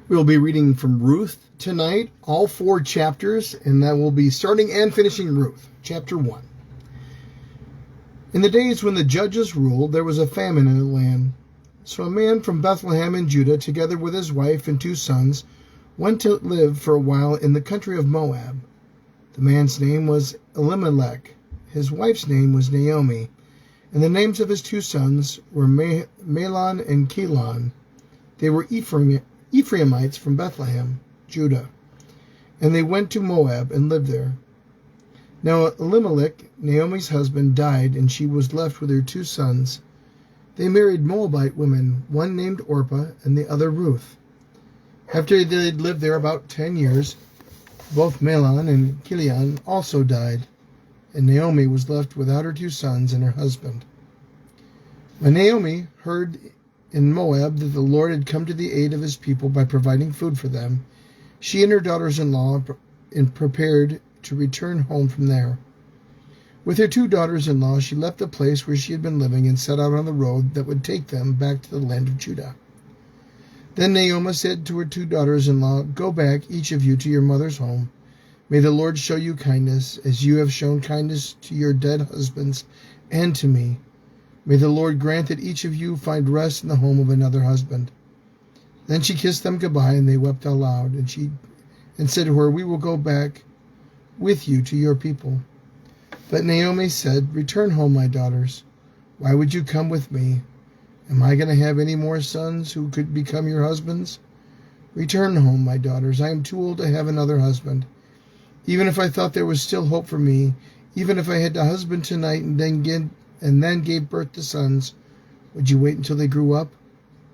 We'll be reading from Ruth tonight, all 4 chapters, and that will be starting and finishing Ruth, chapter 1. In the days when the judges ruled, there was a famine in the land. So a man from Bethlehem in Judah, together with his wife and 2 sons, went to live for a while in the country of Moab. The man's name was Elimelech. His wife's name was Naomi, and the names of his 2 sons were Mahlon and Chilion. They were Ephraimites from Bethlehem, Judah, and they went to Moab and lived there. Now Elimelech, Naomi's husband, died, and she was left with her 2 sons. They married Moabite women, one named Orpah and the other Ruth. After they had lived there about 10 years, both Mahlon and Chilion also died, and Naomi was left without her 2 sons and her husband. When Naomi heard in Moab that the Lord had come to the aid of his people by providing food for them, she and her daughters-in-law prepared to return home from there. With her 2 daughters-in-law, she left the place where she had been living and set out on the road that would take them back to the land of Judah. Then Naomi said to her 2 daughters-in-law, "Go back, each of you, to your mother's home. May the Lord show you kindness, as you have shown kindness to your dead husbands and to me. May the Lord grant that each of you find rest in the home of another husband." Then she kissed them goodbye, and they wept aloud, and said to her, "We will go back with you to your people." But Naomi said, "Return home, my daughters. Why would you come with me? Am I going to have any more sons who could become your husbands? Return home, my daughters. I am too old to have another husband. Even if I thought there was still hope for me, even if I had a husband tonight and then gave birth to sons, would you wait until they grew up?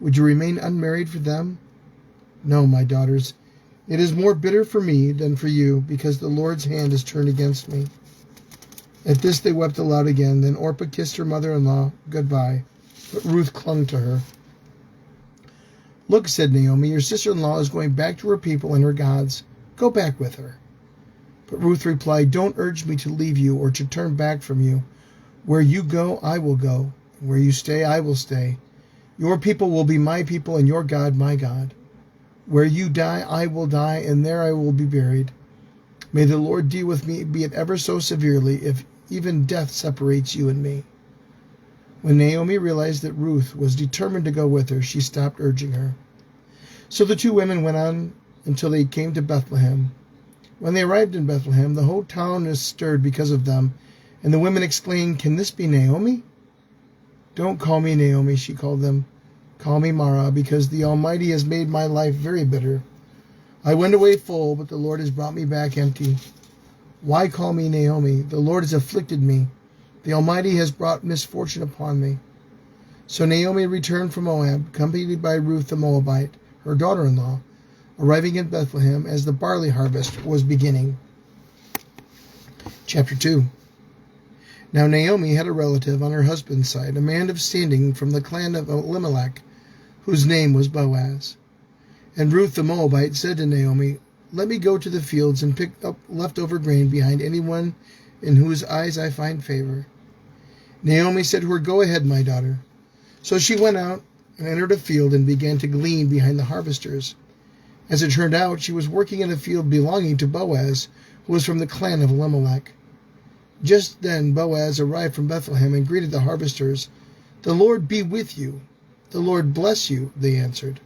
Would you remain unmarried for them? No, my daughters. It is more bitter for me than for you, because the Lord's hand is turned against me." At this they wept aloud again. Then Orpah kissed her mother-in-law goodbye, but Ruth clung to her. "Look," said Naomi, "your sister-in-law is going back to her people and her gods. Go back with her." But Ruth replied, "Don't urge me to leave you or to turn back from you. Where you go, I will go. Where you stay, I will stay. Your people will be my people, and your God, my God. Where you die, I will die, and there I will be buried. May the Lord deal with me, be it ever so severely, if even death separates you and me." When Naomi realized that Ruth was determined to go with her, she stopped urging her. So the 2 women went on until they came to Bethlehem. When they arrived in Bethlehem, the whole town was stirred because of them, and the women exclaimed, "Can this be Naomi?" "Don't call me Naomi," she called them. "Call me Mara, because the Almighty has made my life very bitter. I went away full, but the Lord has brought me back empty. Why call me Naomi? The Lord has afflicted me. The Almighty has brought misfortune upon me." So Naomi returned from Moab, accompanied by Ruth the Moabite, her daughter-in-law, arriving in Bethlehem as the barley harvest was beginning. Chapter 2. Now Naomi had a relative on her husband's side, a man of standing from the clan of Elimelech, whose name was Boaz. And Ruth the Moabite said to Naomi, "Let me go to the fields and pick up leftover grain behind anyone in whose eyes I find favor." Naomi said to her, "Go ahead, my daughter." So she went out and entered a field and began to glean behind the harvesters. As it turned out, she was working in a field belonging to Boaz, who was from the clan of Elimelech. Just then Boaz arrived from Bethlehem and greeted the harvesters. "The Lord be with you." "The Lord bless you," they answered.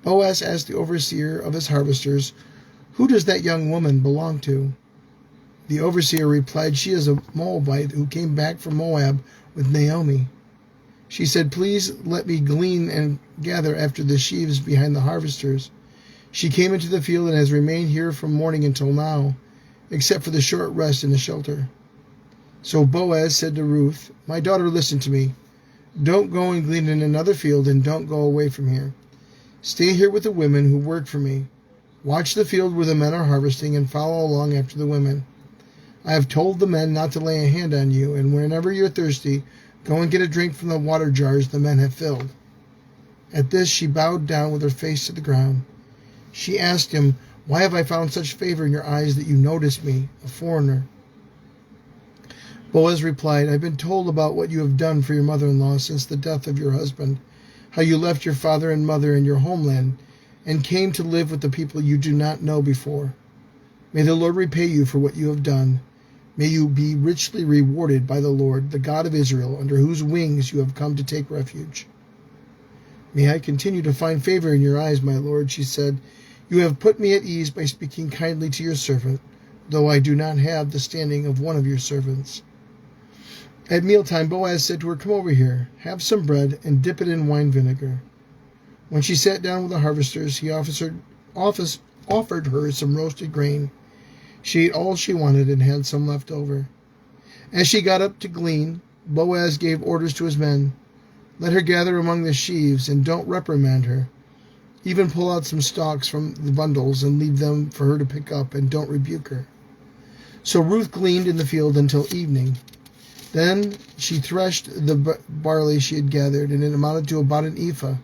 Boaz asked the overseer of his harvesters, "Who does that young woman belong to?" The overseer replied, "She is a Moabite who came back from Moab with Naomi. She said, 'Please let me glean and gather after the sheaves behind the harvesters.' She came into the field and has remained here from morning until now, except for the short rest in the shelter." So Boaz said to Ruth, "My daughter, listen to me. Don't go and glean in another field, and don't go away from here. Stay here with the women who work for me. Watch the field where the men are harvesting and follow along after the women. I have told the men not to lay a hand on you, and whenever you're thirsty, go and get a drink from the water jars the men have filled." At this she bowed down with her face to the ground. She asked him, "Why have I found such favor in your eyes that you notice me, a foreigner?" Boaz replied, "I've been told about what you have done for your mother-in-law since the death of your husband, how you left your father and mother in your homeland, and came to live with the people you do not know before. May the Lord repay you for what you have done. May you be richly rewarded by the Lord, the God of Israel, under whose wings you have come to take refuge." "May I continue to find favor in your eyes, my Lord," she said. "You have put me at ease by speaking kindly to your servant, though I do not have the standing of one of your servants." At mealtime, Boaz said to her, "Come over here, have some bread, and dip it in wine vinegar." When she sat down with the harvesters, he offered her some roasted grain. She ate all she wanted and had some left over. As she got up to glean, Boaz gave orders to his men. "Let her gather among the sheaves, and don't reprimand her. Even pull out some stalks from the bundles and leave them for her to pick up, and don't rebuke her." So Ruth gleaned in the field until evening. Then she threshed the barley she had gathered, and it amounted to about an ephah.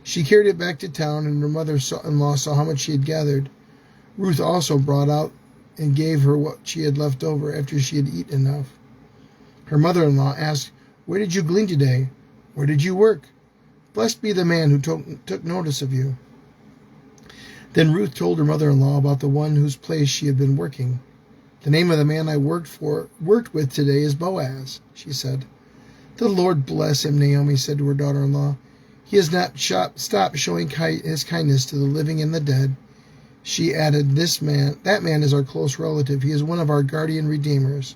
She carried it back to town, and her mother-in-law saw how much she had gathered. Ruth also brought out and gave her what she had left over after she had eaten enough. Her mother-in-law asked, "Where did you glean today? Where did you work? Blessed be the man who took notice of you." Then Ruth told her mother-in-law about the one whose place she had been working. "The name of the man I worked with today is Boaz," she said. "The Lord bless him," Naomi said to her daughter-in-law. "He has not stopped showing his kindness to the living and the dead." She added, "That man is our close relative. He is one of our guardian redeemers."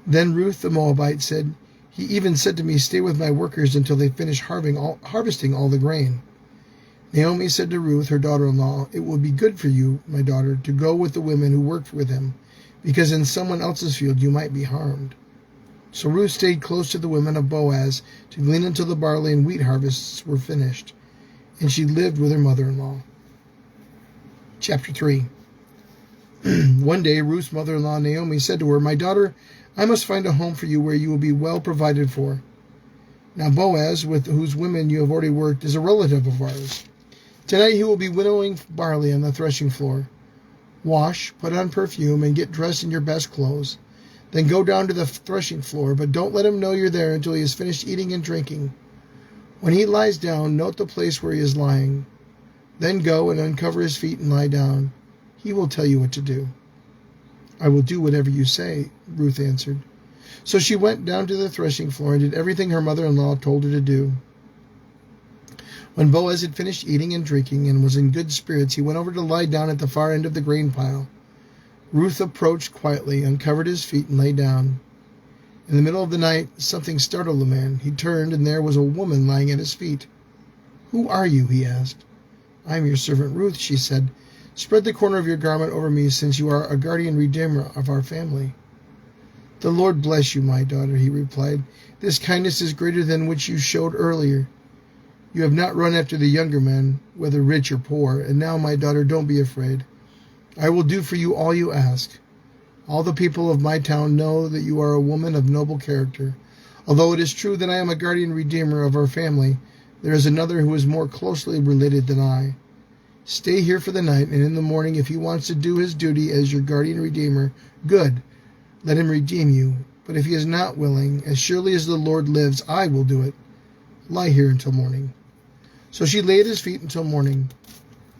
Then Ruth the Moabite said, "He even said to me, 'Stay with my workers until they finish harvesting all the grain.'" Naomi said to Ruth, her daughter-in-law, "It will be good for you, my daughter, to go with the women who worked with him, because in someone else's field you might be harmed." So Ruth stayed close to the women of Boaz to glean until the barley and wheat harvests were finished, and she lived with her mother-in-law. Chapter 3. One day Ruth's mother-in-law Naomi said to her, "My daughter, I must find a home for you where you will be well provided for. Now Boaz, with whose women you have already worked, is a relative of ours. Tonight he will be winnowing barley on the threshing floor. Wash, put on perfume, and get dressed in your best clothes. Then go down to the threshing floor, but don't let him know you're there until he has finished eating and drinking. When he lies down, note the place where he is lying. Then go and uncover his feet and lie down. He will tell you what to do." "I will do whatever you say," Ruth answered. So she went down to the threshing floor and did everything her mother-in-law told her to do. When Boaz had finished eating and drinking and was in good spirits, he went over to lie down at the far end of the grain pile. Ruth approached quietly, uncovered his feet, and lay down. In the middle of the night, something startled the man. He turned, and there was a woman lying at his feet. "Who are you?" he asked. "I am your servant Ruth," she said. "Spread the corner of your garment over me, since you are a guardian redeemer of our family." "The Lord bless you, my daughter," he replied. "This kindness is greater than which you showed earlier. You have not run after the younger men, whether rich or poor, and now, my daughter, don't be afraid. I will do for you all you ask. All the people of my town know that you are a woman of noble character. Although it is true that I am a guardian redeemer of our family, there is another who is more closely related than I. Stay here for the night, and in the morning, if he wants to do his duty as your guardian redeemer, good, let him redeem you. But if he is not willing, as surely as the Lord lives, I will do it. Lie here until morning." So she lay at his feet until morning,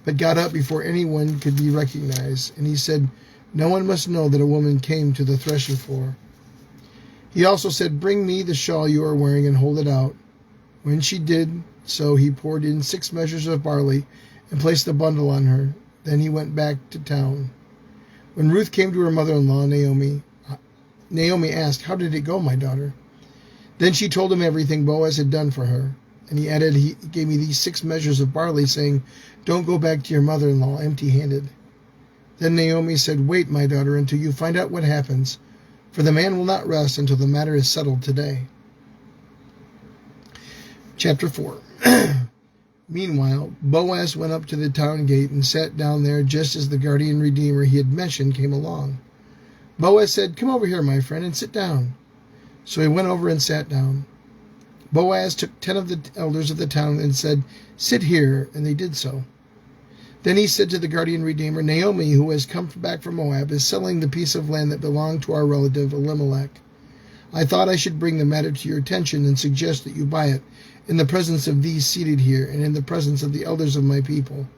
but got up before anyone could be recognized. And he said, "No one must know that a woman came to the threshing floor." He also said, "Bring me the shawl you are wearing and hold it out." When she did so, he poured in 6 measures of barley and placed the bundle on her. Then he went back to town. When Ruth came to her mother-in-law, Naomi asked, "How did it go, my daughter?" Then she told him everything Boaz had done for her. And he added, "He gave me these 6 measures of barley, saying, 'Don't go back to your mother-in-law empty-handed.'" Then Naomi said, "Wait, my daughter, until you find out what happens, for the man will not rest until the matter is settled today." Chapter 4. Meanwhile, Boaz went up to the town gate and sat down there just as the guardian redeemer he had mentioned came along. Boaz said, "Come over here, my friend, and sit down." So he went over and sat down. Boaz took 10 of the elders of the town and said, "Sit here," and they did so. Then he said to the guardian redeemer, "Naomi, who has come back from Moab, is selling the piece of land that belonged to our relative Elimelech. I thought I should bring the matter to your attention and suggest that you buy it in the presence of these seated here and in the presence of the elders of my people.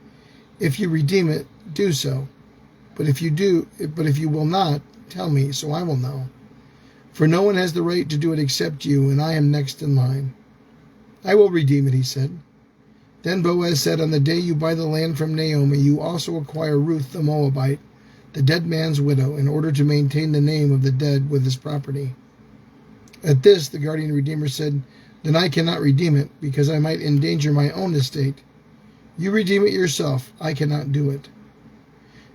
If you redeem it, do so. But if you will not, tell me, so I will know. For no one has the right to do it except you, and I am next in line. I will redeem it, he said. Then Boaz said, on the day you buy the land from Naomi, you also acquire Ruth the Moabite, the dead man's widow, in order to maintain the name of the dead with his property. At this, the guardian redeemer said, then I cannot redeem it, because I might endanger my own estate. You redeem it yourself. I cannot do it.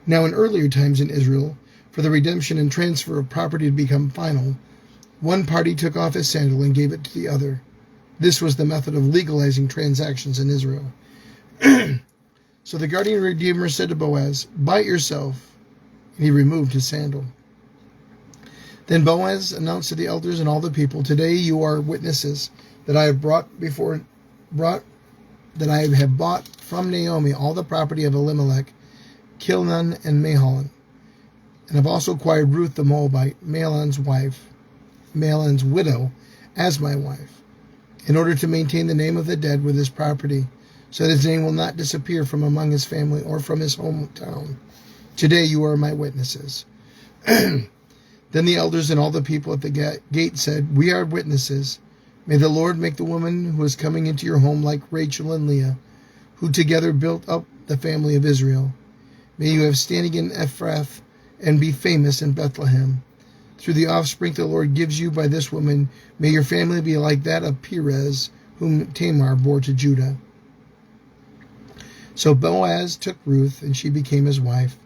Now, in earlier times in Israel, for the redemption and transfer of property to become final, one party took off his sandal and gave it to the other. This was the method of legalizing transactions in Israel. So the guardian redeemer said to Boaz, buy it yourself. And he removed his sandal. Then Boaz announced to the elders and all the people, today you are witnesses that I have bought from Naomi all the property of Elimelech, Kilnan, and Mahlon, and have also acquired Ruth the Moabite, Mahlon's widow, as my wife, in order to maintain the name of the dead with his property, so that his name will not disappear from among his family or from his hometown. Today you are my witnesses. Then the elders and all the people at the gate said, we are witnesses. May the Lord make the woman who is coming into your home like Rachel and Leah, who together built up the family of Israel. May you have standing in Ephrath and be famous in Bethlehem. Through the offspring the Lord gives you by this woman, may your family be like that of Perez, whom Tamar bore to Judah. So Boaz took Ruth, and she became his wife.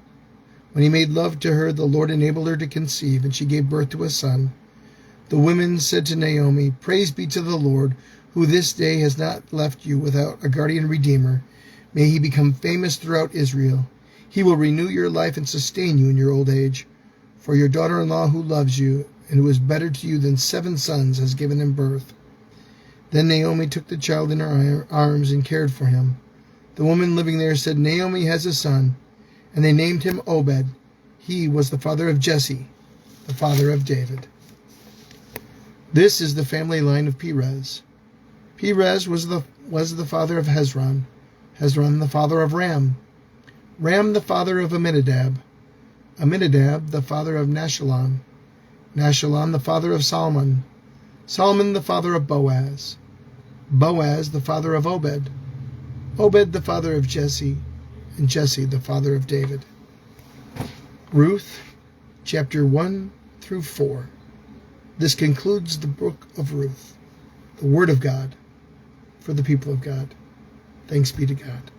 When he made love to her, the Lord enabled her to conceive, and she gave birth to a son. The women said to Naomi, praise be to the Lord, who this day has not left you without a guardian redeemer. May he become famous throughout Israel. He will renew your life and sustain you in your old age. For your daughter-in-law who loves you, and who is better to you than 7 sons, has given him birth. Then Naomi took the child in her arms and cared for him. The woman living there said, Naomi has a son, and they named him Obed. He was the father of Jesse, the father of David. This is the family line of Perez. Perez was the father of Hezron, Hezron the father of Ram, Ram the father of Amminadab, Amminadab the father of Nahshon, Nahshon the father of Salmon, Salmon the father of Boaz, Boaz the father of Obed, Obed the father of Jesse, and Jesse the father of David. Ruth, chapter 1 through 4. This concludes the book of Ruth, the word of God for the people of God. Thanks be to God.